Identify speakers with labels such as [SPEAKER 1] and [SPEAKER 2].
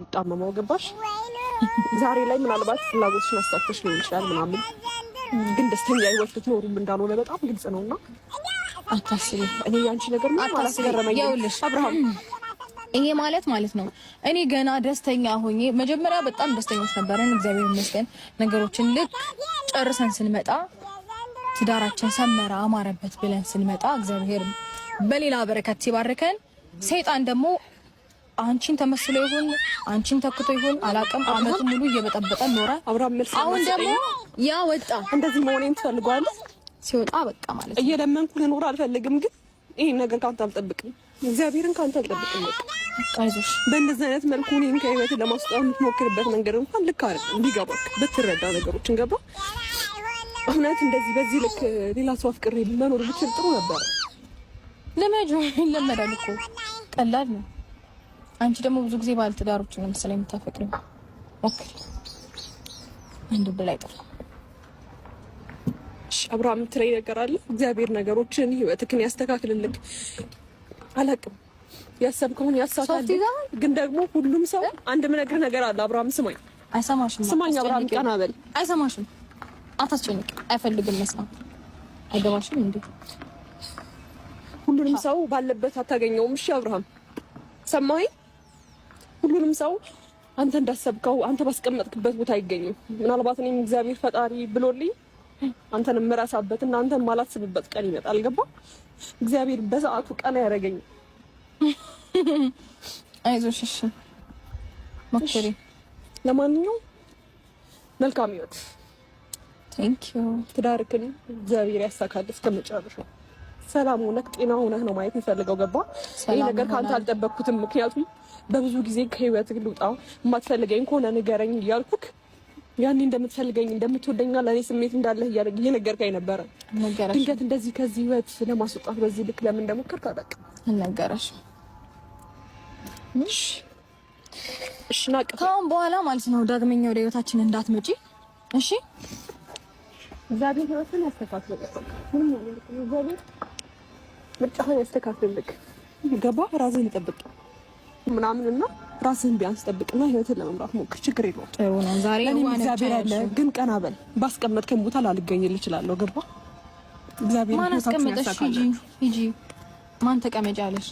[SPEAKER 1] የሚጣመመው ገባሽ? ዛሬ ላይ ምናልባት ፍላጎትሽን አሳክተሽ ሊሆን ይችላል ምናምን፣ ግን ደስተኛ ህይወት ልትኖሩም እንዳልሆነ በጣም ግልጽ ነውና አታስቢ። እኔ ያንቺ ነገር ምን አላስገረመኝ። ይኸውልሽ አብርሃም
[SPEAKER 2] ይሄ ማለት ነው እኔ ገና ደስተኛ ሆኜ መጀመሪያ በጣም ደስተኞች ነበርን፣ እግዚአብሔር ይመስገን። ነገሮችን ልክ ጨርሰን ስንመጣ ትዳራችን ሰመረ አማረበት ብለን ስንመጣ እግዚአብሔር በሌላ በረከት ሲባርከን ሰይጣን ደግሞ አንቺን ተመስሎ ይሁን አንቺን ተክቶ ይሁን አላቅም አመቱን ሙሉ እየበጠበጠ ኖረ። አሁን ደግሞ ያ ወጣ።
[SPEAKER 1] እንደዚህ መሆኔን ትፈልጋለህ?
[SPEAKER 2] ሲወጣ በቃ ማለት ነው
[SPEAKER 1] እየለመንኩ ልኖር አልፈልግም፣ ግን ይሄን ነገር ካንተ አልጠብቅም፣ እግዚአብሔርን ካንተ አልጠብቅም።
[SPEAKER 2] አይዞሽ
[SPEAKER 1] በእንደዚህ አይነት መልኩ እኔን ከህይወት ለማስወጣት የምትሞክርበት መንገድ እንኳን ልክ አይደለም። እንዲገባክ ብትረዳ ነገሮችን ገባ። እውነት እንደዚህ በዚህ ልክ ሌላ ሰው አፍቅሬ መኖር ብችል ጥሩ ነበር።
[SPEAKER 2] ለማጆ ይለመዳል እኮ ቀላል ነው። አንቺ ደግሞ ብዙ ጊዜ ባለ ትዳሮችን ነው መሰለኝ የምታፈቅሪው። ኦኬ አንድ ብላይ ጥሩ
[SPEAKER 1] አብርሃም ትሬ ነገር አለ። እግዚአብሔር ነገሮችን ህይወትክን ያስተካክልልክ። አላቅም ያሰብከውን ያሳካልክ። ግን ደግሞ ሁሉም ሰው አንድ ምነግርህ ነገር አለ አብርሃም። ስማኝ።
[SPEAKER 2] አይሰማሽም?
[SPEAKER 1] ስማኝ አብርሃም፣ ቀና በል።
[SPEAKER 2] አይሰማሽም? አታስጨንቂ። አይፈልግም መስማት። አይገባሽም እንዴ?
[SPEAKER 1] ሁሉንም ሰው ባለበት አታገኘውም። እሺ አብርሃም ሰማይ። ሁሉንም ሰው አንተ እንዳሰብከው አንተ ባስቀመጥክበት ቦታ አይገኝም። ምናልባት እኔም እግዚአብሔር ፈጣሪ ብሎልኝ አንተን የምረሳበትና አንተን ማላስብበት ቀን ይመጣል። ገባ? እግዚአብሔር በሰዓቱ ቀን ያደርገኝ።
[SPEAKER 2] አይዞሽ እሺ ሞክሪ።
[SPEAKER 1] ለማንኛውም መልካም ህይወት።
[SPEAKER 2] ቴንክ ዩ።
[SPEAKER 1] ትዳርክን እግዚአብሔር ያሳካል እስከመጨረሻው። ሰላም ሆነህ ጤና ሆነህ ነው ማየት የምፈልገው። ገባ? ይሄ ነገር ካንተ አልጠበቅኩትም። ምክንያቱም በብዙ ጊዜ ከህይወትህ ልውጣ የማትፈልገኝ ከሆነ ንገረኝ እያልኩክ ያኔ እንደምትፈልገኝ እንደምትወደኛ ለኔ ስሜት እንዳለህ እየነገርከኝ ነበረ። ድንገት እንደዚህ ከዚህ ህይወት ለማስወጣት በዚህ ልክ ለምን እንደሞከርክ አላውቅም።
[SPEAKER 2] አልነገረሽም?
[SPEAKER 1] እሺ ናቅ።
[SPEAKER 2] ከአሁን በኋላ ማለት ነው ዳግመኛ ወደ ህይወታችን እንዳትመጪ እሺ?
[SPEAKER 1] እግዚአብሔር ህይወትን ያስተካክልልክ። ምንም ነገር እግዚአብሔር ምርጫህን ያስተካክልልክ። ገባ? ራስህን ጠብቅ ምናምንና ራስህን ቢያንስ ጠብቅና ህይወትን ለመምራት ሞክር። ችግር የለውም።
[SPEAKER 2] ጥሩ ነው። ዛሬ
[SPEAKER 1] እግዚአብሔር አለ፣ ግን ቀና በል። ባስቀመጥከኝ ቦታ ላልገኝልህ እችላለሁ። ገባ? እግዚአብሔር
[SPEAKER 2] ማን አስቀመጠሽ? ሂጂ ማን ተቀመጫለሽ?